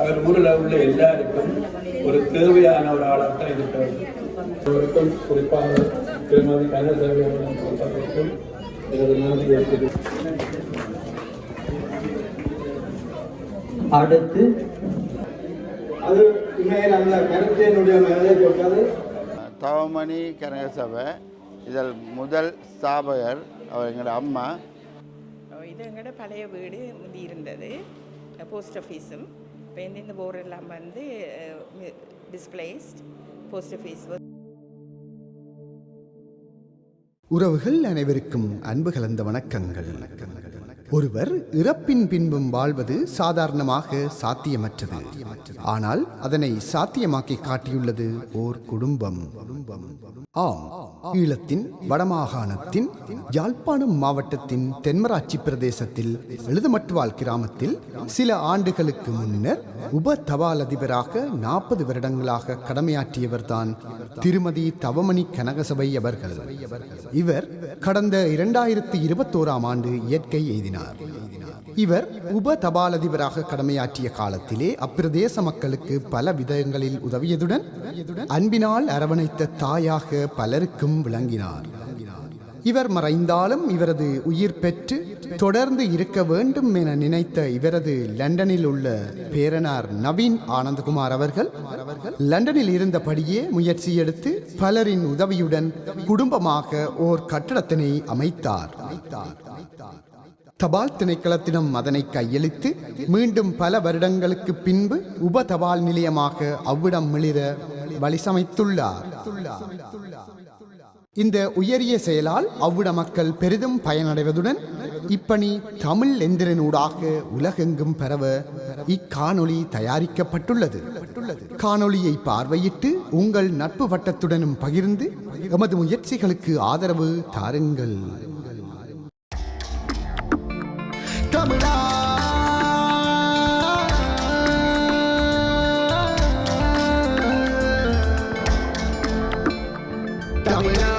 அவர் ஊரில் உள்ள எல்லாருக்கும் ஒரு தேவையான ஒரு ஆளாகத்தான் இருக்கிறார். அவருக்கும் குறிப்பாக திருமதி கனசேவைக்கும் எனது நன்றி இருக்குது. அடுத்து அது உண்மையில் அந்த கருத்தினுடைய மேலே போட்டது தவமணி கனகசபை இதில் முதல் ஸ்தாபகர் அவர் எங்களோட அம்மா. இது எங்களோட பழைய வீடு முந்தி இருந்தது, போஸ்ட் ஆஃபீஸும். இப்போ இந்த போர் எல்லாம் வந்து டிஸ்பிளேஸ்ட் போஸ்ட் ஆஃபீஸ். உறவுகள் அனைவருக்கும் அன்பு கலந்த வணக்கங்கள். ஒருவர் இறப்பின் பின்பும் வாழ்வது சாதாரணமாக சாத்தியமற்றது. ஆனால் அதனை சாத்தியமாக்கி காட்டியுள்ளது ஓர் குடும்பம். ஆம், ஈழத்தின் வடமாகாணத்தின் யாழ்ப்பாணம் மாவட்டத்தின் தென்மராட்சி பிரதேசத்தில் எழுதமட்டுவால் கிராமத்தில் சில ஆண்டுகளுக்கு முன்னர் உப தபால் அதிபராக 40 வருடங்களாக கடமையாற்றியவர்தான் திருமதி தவமணி கனகசபை அவர்கள். இவர் கடந்த 2021ஆம் ஆண்டு இயற்கை எய்தினார். இவர் உப தபால் அதிபராக கடமையாற்றிய காலத்திலே அப்பிரதேச மக்களுக்கு பல விதங்களில் உதவியதுடன் அன்பினால் அரவணைத்த தாயாக பலருக்கும் விளங்கினார். இவர் மறைந்தாலும் இவரது உயிர் பெற்று தொடர்ந்து இருக்க வேண்டும் என நினைத்த இவரது லண்டனில் உள்ள பேரனார் நவீன் ஆனந்தகுமார் அவர்கள் லண்டனில் இருந்தபடியே முயற்சி எடுத்து பலரின் உதவியுடன் குடும்பமாக ஓர் கட்டடத்தினை அமைத்தார். தபால் திணைக்களத்திடம் அதனை கையளித்து மீண்டும் பல வருடங்களுக்கு பின்பு உப தபால் நிலையமாக அவ்விடம் மிளிர வழிசமைத்துள்ளார். இந்த உயரிய செயலால் அவ்விட மக்கள் பெரிதும் பயனடைவதுடன் இப்பணி தமிழ் எந்திரனூடாக உலகெங்கும் பரவ இக்காணொளி தயாரிக்கப்பட்டுள்ளது. காணொளியை பார்வையிட்டு உங்கள் நட்பு வட்டத்துடனும் பகிர்ந்து எமது முயற்சிகளுக்கு ஆதரவு தாருங்கள். தமிழா தமிழா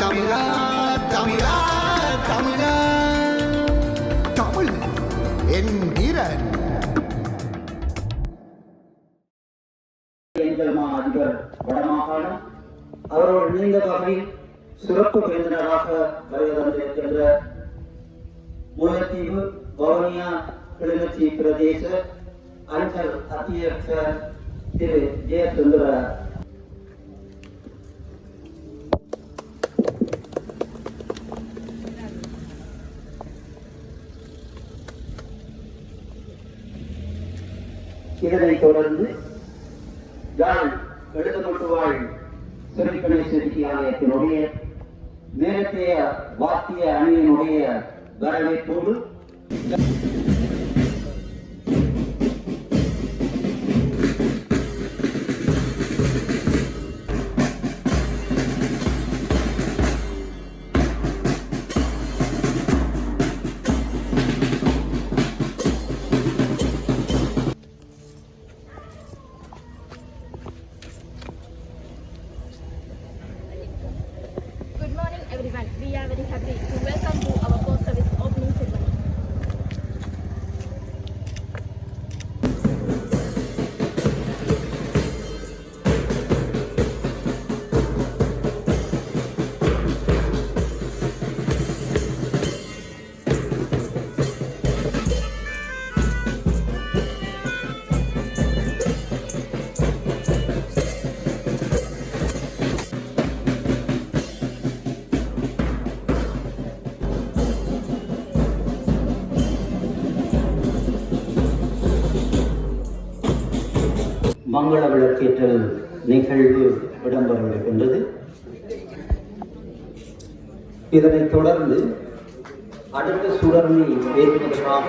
தமிழா தமிழா தமிழா தமிழ் என்கிறன். அதிபர் வடமாகாணம் அவரோடு நீண்ட வகையில் சிறப்பு விருந்தினராக வருகை தந்திருக்கின்ற முல்லைத்தீவு வவுனியா கிளிநொச்சி பிரதேச அஞ்சல் அத்தியட்சர் திரு ஜெயசுந்தர இதனைத் தொடர்ந்து யாழ் எழுதமட்டுவாழ் சிறுகணேச வித்தியாலயத்தினுடைய நேரத்தைய வாத்திய அணியினுடைய வரவேற்போடு Good morning everyone. We are very happy to welcome to our post service opening ceremony. மங்கள விளக்கேற்றல் நிகழ்வு இடம்பெறவிருக்கின்றது. இதனைத் தொடர்ந்து அடுத்த சுடர்மை ஏற்றுவதற்காக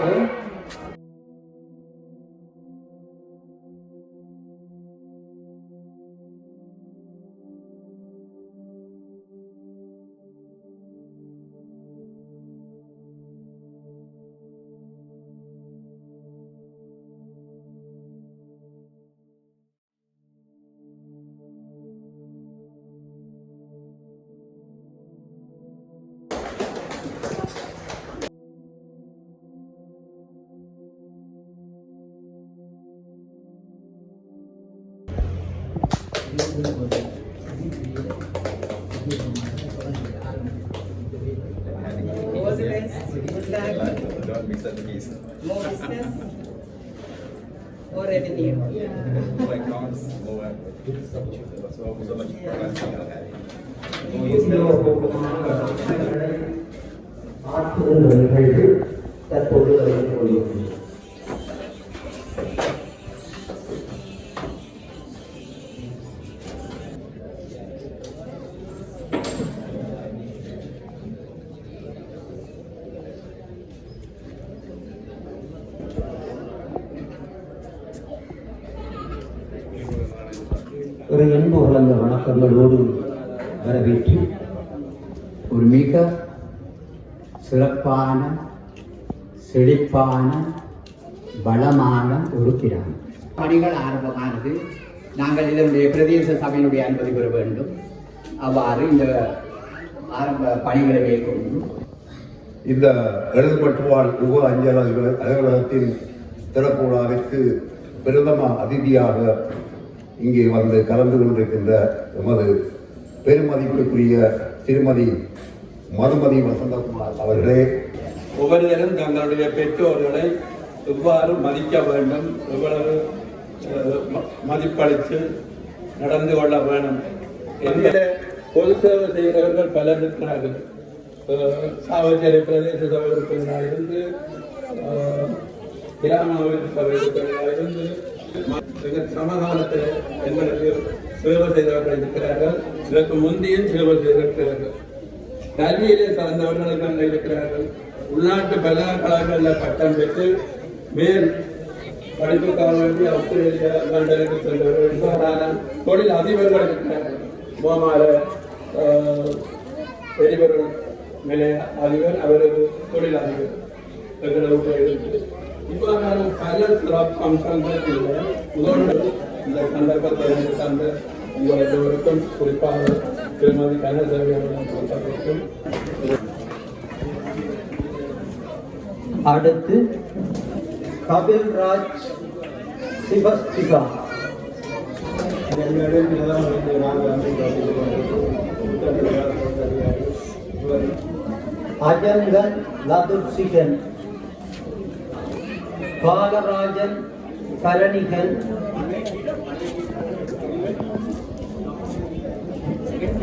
All the best. Good luck. More business. More revenue. ஆற்றுகின்ற நிகழ்வு தற்போது நடந்து கொண்டிருக்கிறது. ஒரு அன்பு கலந்த வணக்கங்களோடு வரவேற்று ஒரு மிக சிறப்பான செழிப்பான வளமான ஒரு கிராமம். பணிகள் ஆரம்பமானது. நாங்கள் இதனுடைய பிரதேச சபையினுடைய அனுமதி பெற வேண்டும். அவ்வாறு இந்த ஆரம்ப பணிகளை மேற்கொள்ளும். இந்த எழுதுமட்டுவாள் யுக அஞ்சல் அலுவலகத்தின் திறப்பு விழாவிற்கு பிரதம அதிதியாக இங்கே வந்து கலந்து கொண்டிருக்கின்ற எமது பெருமதிப்புக்குரிய திருமதி மதுமதி வசந்தகுமார் அவர்களே, ஒவ்வொருவரும் தங்களுடைய பெற்றோர்களை எவ்வாறு மதிக்க வேண்டும், எவ்வளவு மதிப்பளித்து நடந்து கொள்ள வேண்டும் என்ற பொது சேவை செய்கிறவர்கள் பலர் இருக்கிறார்கள். சாவச்சேரி பிரதேச சபை உறுப்பினராக இருந்து, கிராம சபை உறுப்பினராக இருந்து, சமகாலத்தில் எங்களுக்கு சேவை செய்தவர்கள் இருக்கிறார்கள். இதற்கு முந்தையும் சேவை செய்திருக்கிறார்கள். கல்வியிலே சார்ந்தவர்கள் இருக்கிறார்கள். உள்நாட்டு பல்கலைக்கழகங்களில் பட்டம் பெற்று மேல் படிப்புக்காக வேண்டி ஆஸ்திரேலியா லண்டனுக்கு சென்றவர்கள் தொழில் அதிபர்கள் இருக்கிறார்கள். மோமார எரிபொருள் நிலைய அதிபர், அவரது தொழில் அதிபர் இவ்வாறான பல சிறப்பு அம்சங்கள் இல்லை. இந்த சந்தர்ப்பத்தை தந்த உங்களுக்கும் குறிப்பாக திருமதி கனசேவிக்கும் அடுத்து கபில்ராஜ் சிவஸ்திகா. அஜங்கன் லதுர்சிகன், பாலராஜன் கரணிகன்,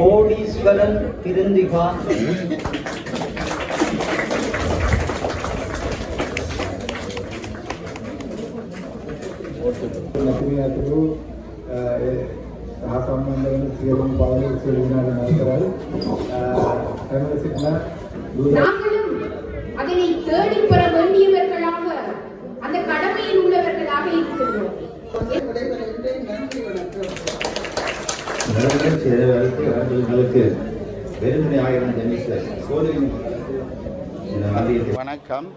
கோடீஸ்வரன் திருந்திகா, ලක්ෂණයතුරු සහ සම්බන්ධ වෙන සියලුම පාලක සියලුම நாயකர்கள் கனவு சிக்னா நாங்களும் அதனை தேடி பெற வேண்டியவர்களாக அந்த கடமையில் உள்ளவர்களாக இருக்கிறோம். வணக்கம்.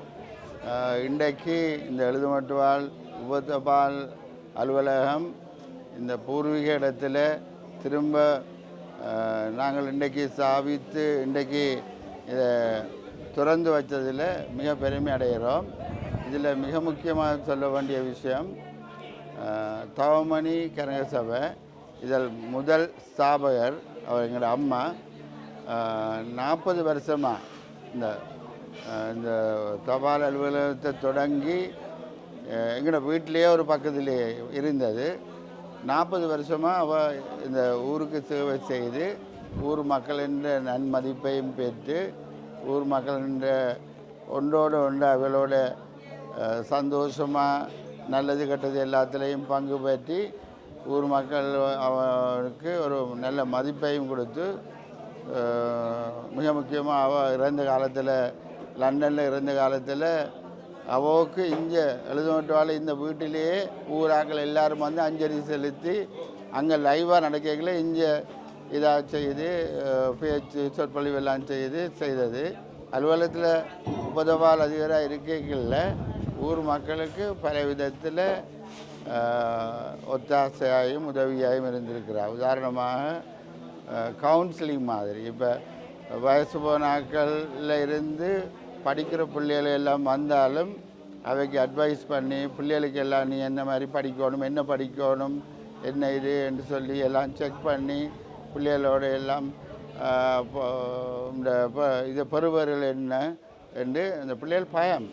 இன்றைக்கு இந்த எழுதுமட்டுவாள் உபதபால் அலுவலகம் இந்த பூர்வீக இடத்துல திரும்ப நாங்கள் இன்றைக்கு ஸ்தாபித்து இன்றைக்கு இதை திறந்து வச்சதில் மிக பெருமை அடைகிறோம். இதில் மிக முக்கியமாக சொல்ல வேண்டிய விஷயம், தவமணி கனக சபை இதில் முதல் ஸ்தாபகர் அவர் எங்களோட அம்மா. 40 வருஷமாக இந்த தபால் அலுவலகத்தை தொடங்கி எங்களோட வீட்டிலேயே ஒரு பக்கத்திலேயே இருந்தது. 40 வருஷமாக அவள் இந்த ஊருக்கு சேவை செய்து ஊர் மக்களின் நன்மதிப்பையும் பெற்று ஊர் மக்களின் ஒன்றோடு ஒன்று அவளோட சந்தோஷமாக நல்லது கெட்டது எல்லாத்துலேயும் பங்கு பெற்றி ஊர் மக்கள் அவனுக்கு ஒரு நல்ல மதிப்பையும் கொடுத்து, மிக முக்கியமாக அவள் இறந்த காலத்தில் லண்டனில் இருந்த காலத்தில் அவளுக்கு இங்கே எழுதுமட்டுவாள் இந்த வீட்டிலேயே ஊராக்கள் எல்லாரும் வந்து அஞ்சலி செலுத்தி அங்கே லைவாக நடக்கல இங்கே இதாக செய்து பேச்சு சொற்பொழிவெல்லாம் செய்தது. அலுவலகத்தில் உபதபால் அதிபராக இருக்கைகளில் ஊர் மக்களுக்கு பல விதத்தில் ஒத்தாசையாயும் உதவியாயும் இருந்திருக்கிறார். உதாரணமாக கவுன்சிலிங் மாதிரி, இப்போ வயசு போனாக்களில் இருந்து படிக்கிற பிள்ளைகள் எல்லாம் வந்தாலும் அவைக்கு அட்வைஸ் பண்ணி பிள்ளைகளுக்கு எல்லாம் நீ என்ன மாதிரி படிக்கணும், என்ன படிக்கணும், என்ன இது என்று சொல்லி எல்லாம் செக் பண்ணி பிள்ளைகளோட எல்லாம் இந்த இது பெறுவர்கள் என்ன என்று அந்த பிள்ளைகள் பயம்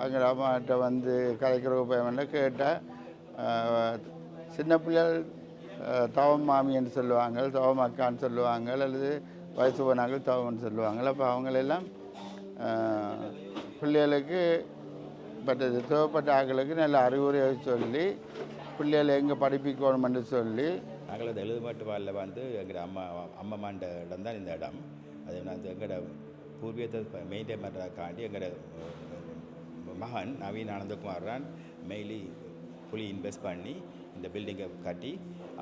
அங்கே அம்மாட்ட வந்து கதைக்கிற பயம் கேட்டால் சின்ன பிள்ளைகள் தவம் மாமி என்று சொல்லுவாங்க, தவம் அக்கான்னு சொல்லுவாங்க, அல்லது வயசு போனாங்கள் தவம்னு சொல்லுவாங்க. அப்போ அவங்களெல்லாம் பிள்ளைகளுக்கு தேவைப்பட்ட ஆட்களுக்கு நல்ல அறிவுரையை சொல்லி பிள்ளைகளை எங்கே படிப்பிக்கணுமென்று சொல்லி நாங்கள் அந்த எழுதுமாட்டு வாலில் வந்து எங்கள் அம்மாண்ட இடம் தான் இந்த இடம். அது வந்து எங்களோட பூர்வீகத்தை மெயின்டைன் பண்ணுறதுக்காண்டி எங்களோட மகன் நவீன் ஆனந்தகுமார் தான் மெயிலி புலி இன்வெஸ்ட் பண்ணி இந்த பில்டிங்கை கட்டி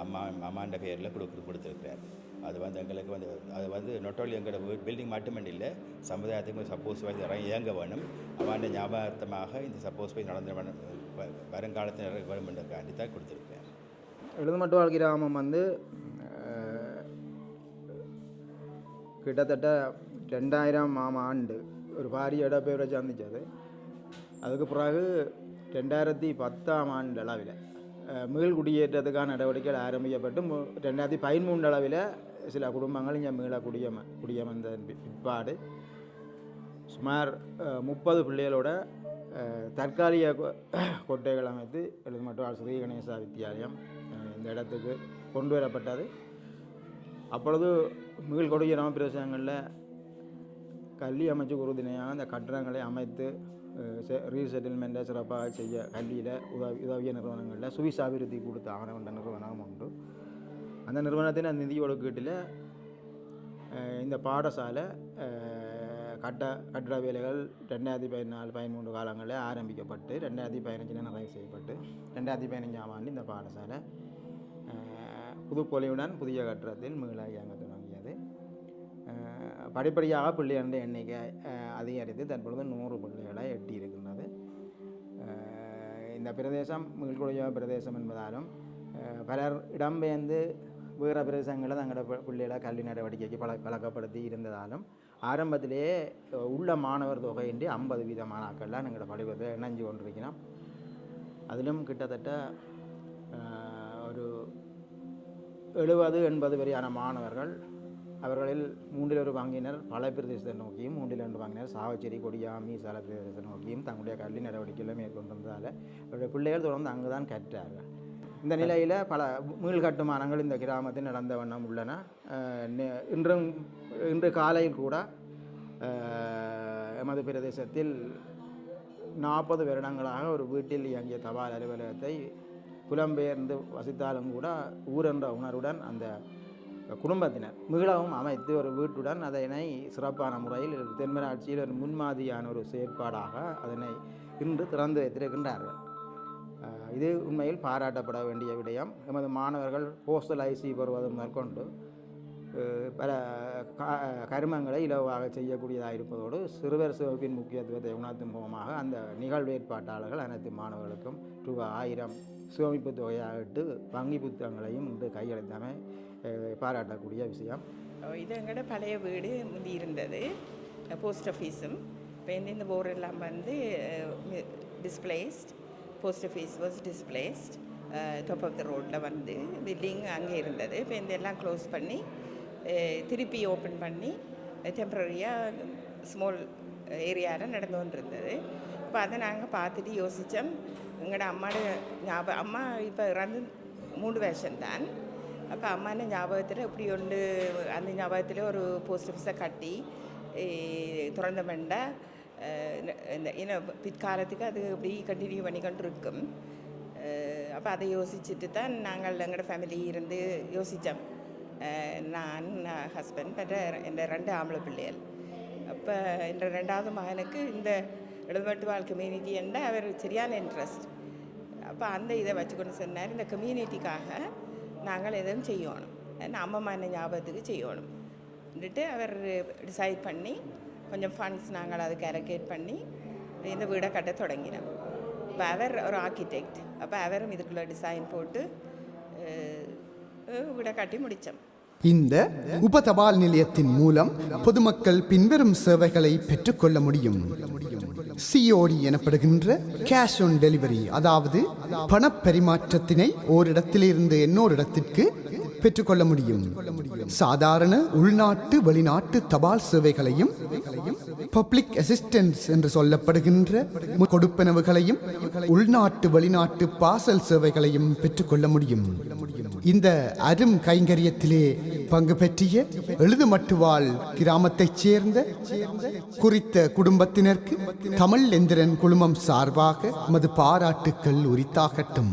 அம்மாண்ட பேரில் கொடுத்துருக்கிறார். அது வந்து எங்களுக்கு வந்து அது வந்து not only எங்களோட பில்டிங் மட்டுமே இல்லை, சமுதாயத்துக்கு சப்போஸ் இயங்க வேணும், அம்மாண்ட ஞாபகார்த்தமாக இந்த சப்போஸ் போய் நடந்த வருங்காலத்தில் வேணும் என்றக்காண்டி தான் கொடுத்துருக்கிறார். எழுதுமட்டுவாழ் கிராமம் வந்து கிட்டத்தட்ட 2000 ஆண்டு ஒரு பாரிய இடப்பெயரை சந்தித்தது. அதுக்கு பிறகு 2010 ஆண்டு அளவில் மீள் குடியேற்றத்துக்கான நடவடிக்கைகள் ஆரம்பிக்கப்பட்டு 2013 அளவில் சில குடும்பங்கள் இங்கே மீள குடியமர்ந்த பிற்பாடு சுமார் 30 பிள்ளைகளோட தற்காலிக கொட்டைகள் அமைத்து எழுதுமட்டுவாழ் ஸ்ரீ கணேசா வித்தியாலயம் இந்த இடத்துக்கு கொண்டு வரப்பட்டது. அப்பொழுது மீள் குடியேற்ற பிரதேசங்களில் கல்வி அமைச்சு உறுதுணையாக அந்த கட்டடங்களை அமைத்து ரீசெட்டில்மெண்ட்டை சிறப்பாக செய்ய கல்வியில் உதவிய நிறுவனங்களில் சுவிஸ் அபிவிருத்தி கொடுத்த ஆவண நிறுவனம் உண்டு. அந்த நிறுவனத்தின் நிதி ஒதுக்கீட்டில் இந்த பாடசாலை கட்டட வேலைகள் 2014-13 காலங்களில் ஆரம்பிக்கப்பட்டு 2015 நிறைவு செய்யப்பட்டு 2015 ஆண்டு இந்த பாடசாலை புதுப்பொலிவுடன் புதிய கட்டடத்தில் மீள இயங்க தொடங்கியது. படிப்படியாக பிள்ளைகளின் எண்ணிக்கை அதிகரித்து தற்பொழுது 100 பிள்ளைகளை எட்டியிருக்கின்றது. இந்த பிரதேசம் மீள்குடிய பிரதேசம் என்பதாலும் பலர் இடம்பெயர்ந்து வேறு பிரதேசங்களில் தங்களோட பிள்ளைகளை கல்வி நடவடிக்கைக்கு பழக்கப்படுத்தி இருந்ததாலும் ஆரம்பத்திலேயே உள்ள மாணவர் தொகையின்றி 50% மாணாக்கள்லாம் எங்களோட பள்ளிக்கூடத்தில் இணைஞ்சு கொண்டிருக்கிறோம். அதிலும் கிட்டத்தட்ட ஒரு 70-80 வரையான மாணவர்கள், அவர்களில் 3 பங்கினர் பல பிரதேசத்தை நோக்கியும் 3 பங்கினர் சாவச்சேரி, கொடியாமி, சால பிரதேசத்தை நோக்கியும் தங்களுடைய கல்வி நடவடிக்கைகளை மேற்கொண்டிருந்ததால் அவருடைய பிள்ளைகள் தொடர்ந்து அங்கு தான் கற்றார்கள். இந்த நிலையில் பல மீள் கட்டுமானங்கள் இந்த கிராமத்தில் நடந்த வண்ணம் உள்ளன. இன்று காலையில் கூட எமது பிரதேசத்தில் 40 வருடங்களாக ஒரு வீட்டில் இயங்கிய தபால் அலுவலகத்தை புலம்பெயர்ந்து வசித்தாலும் கூட ஊரென்ற உணர்வுடன் அந்த குடும்பத்தினர் மீளவும் அமைத்து ஒரு வீட்டுடன் அதனை சிறப்பான முறையில் தென்மராட்சியில் ஒரு முன்மாதிரியான ஒரு செயற்பாடாக அதனை இன்று திறந்து வைத்திருக்கின்றார்கள். இது உண்மையில் பாராட்டப்பட வேண்டிய விடயம். எமது மாணவர்கள் போஸ்டல் ஐசி பெறுவது மேற்கொண்டு பல கருமங்களை இலவாக செய்யக்கூடியதாக இருப்பதோடு சிறுவர் சிவப்பின் முக்கியத்துவத்தை உணர்த்தும் மூலமாக அந்த நிகழ்வு ஏற்பாட்டாளர்கள் அனைத்து மாணவர்களுக்கும் ரூ.1000 சிவமிப்பு தொகையாகிட்டு வங்கி புத்தகங்களையும் இன்று கையளித்தாமே பாராட்டக்கூடிய விஷயம். இது எங்களோட பழைய வீடு முந்தி இருந்தது, போஸ்ட் ஆஃபீஸும். இப்போ இந்த போர் எல்லாம் வந்து displaced, post office was displaced. Top of the ரோட்டில் வந்து பில்டிங் அங்கே இருந்தது. இப்போ இந்த எல்லாம் க்ளோஸ் பண்ணி திருப்பி ஓப்பன் பண்ணி டெம்பரரியாக ஸ்மால் ஏரியாவில் நடந்து கொண்டிருந்தது. இப்போ அதை நாங்கள் பார்த்துட்டு யோசித்தோம், எங்களோட அம்மாவோட ஞாபகம், அம்மா இப்போ இறந்து 3 வருஷம்தான். அப்போ அம்மாண்ட ஞாபகத்தில் இப்படி ஒன்று அந்த ஞாபகத்தில் ஒரு போஸ்ட் ஆஃபீஸை கட்டி திறந்த மெண்டா இந்த பிற்காலத்துக்கு அது இப்படி கண்டினியூ பண்ணிக்கொண்டு இருக்கும். அப்போ அதை யோசிச்சுட்டு தான் நாங்கள் எங்களோட ஃபேமிலி இருந்து யோசித்தோம். நான் ஹஸ்பண்ட் மற்ற என் 2 ஆம்பளை பிள்ளைகள். அப்போ என் 2வது மகனுக்கு இந்த எழுதுமட்டுவாழ் கம்யூனிட்டி என்ற அவர் சரியான இன்ட்ரெஸ்ட். அப்போ அந்த இதை வச்சுக்கொண்டு சொன்னார், இந்த கம்யூனிட்டிக்காக நாங்கள் எதுவும் செய்யணும், அம்மா என்ன ஞாபகத்துக்கு செய்யணும்னுட்டு அவர் டிசைட் பண்ணி கொஞ்சம் ஃபண்ட்ஸ் நாங்கள் அதுக்கு அலோகேட் பண்ணி இந்த வீடை கட்ட தொடங்கினோம். இப்போ அவர் ஒரு ஆர்கிடெக்ட். அப்போ அவரும் இதுக்குள்ளே டிசைன் போட்டு வீடை கட்டி முடித்தோம். இந்த உப தபால் நிலையத்தின் மூலம் பொதுமக்கள் பின்வரும் சேவைகளை பெற்றுக்கொள்ள முடியும். சிஓடி எனப்படுகின்ற கேஷ் ஆன் டெலிவரி, அதாவது பணப்பரிமாற்றத்தினை ஓரிடத்திலிருந்து இன்னொரு இடத்திற்கு பெற்றுக்கொள்ள முடியும். சாதாரண உள்நாட்டு வெளிநாட்டு தபால் சேவைகளையும் பப்ளிக் அசிஸ்டன்ஸ் என்று சொல்லப்படுகின்ற கொடுப்பனவுகளையும் உள்நாட்டு வெளிநாட்டு பார்சல் சேவைகளையும் பெற்றுக்கொள்ள முடியும். இந்த அரும் கைங்கரியத்திலே பங்கு பெற்றிய எழுதுமட்டுவாழ் கிராமத்தைச் சேர்ந்த குறித்த குடும்பத்தினருக்கு தமிழ் எந்திரன் குழுமம் சார்பாக மது பாராட்டுக்கள் உரித்தாகட்டும்.